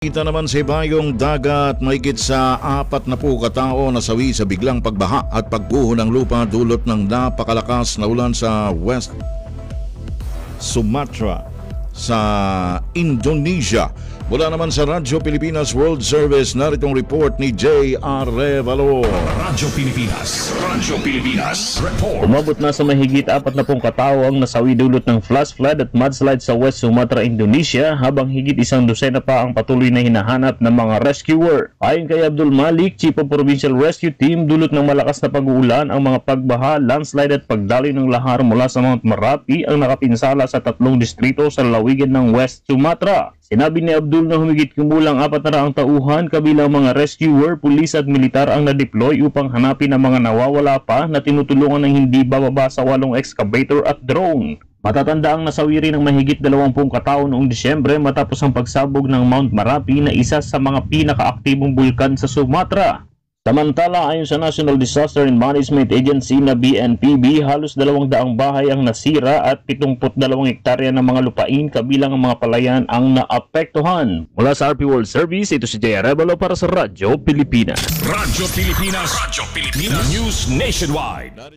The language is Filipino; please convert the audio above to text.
Kita naman sa Ibayong Dagat, mahigit sa 40 katao nasawi sa biglang pagbaha at pagguho ng lupa dulot ng napakalakas na ulan sa West Sumatra sa Indonesia. Mula naman sa Radyo Pilipinas World Service, naritong report ni J.R. Revalo. Radyo Pilipinas report. Umabot na sa mahigit 40 katao ang nasawi dulot ng flash flood at mudslide sa West Sumatra, Indonesia, habang higit 100 pa ang patuloy na hinahanap ng mga rescuer. Ayon kay Abdul Malik, Chief of Provincial Rescue Team, dulot ng malakas na pag-uulan, ang mga pagbaha, landslide at pagdaloy ng lahar mula sa Mount Marapi ang nakapinsala sa 3 distrito sa lalawigan ng West Sumatra. Sinabi ni Abdul na humigit kumulang 400 tauhan kabilang mga rescuer, pulis at militar ang na-deploy upang hanapin ang mga nawawala pa na tinutulungan ng hindi bababa sa 8 excavator at drone. Matatanda ang nasawi rin ng mahigit 20 katao noong Disyembre matapos ang pagsabog ng Mount Marapi na isa sa mga pinakaaktibong bulkan sa Sumatra. Samantala, ayon sa National Disaster and Management Agency na BNPB, halos 200 bahay ang nasira at 72 hektarya ng mga lupain kabilang ang mga palayan ang naapektuhan. Mula sa RP World Service, ito si J.R. Revalo para sa Radyo Pilipinas. Radyo Pilipinas News Nationwide.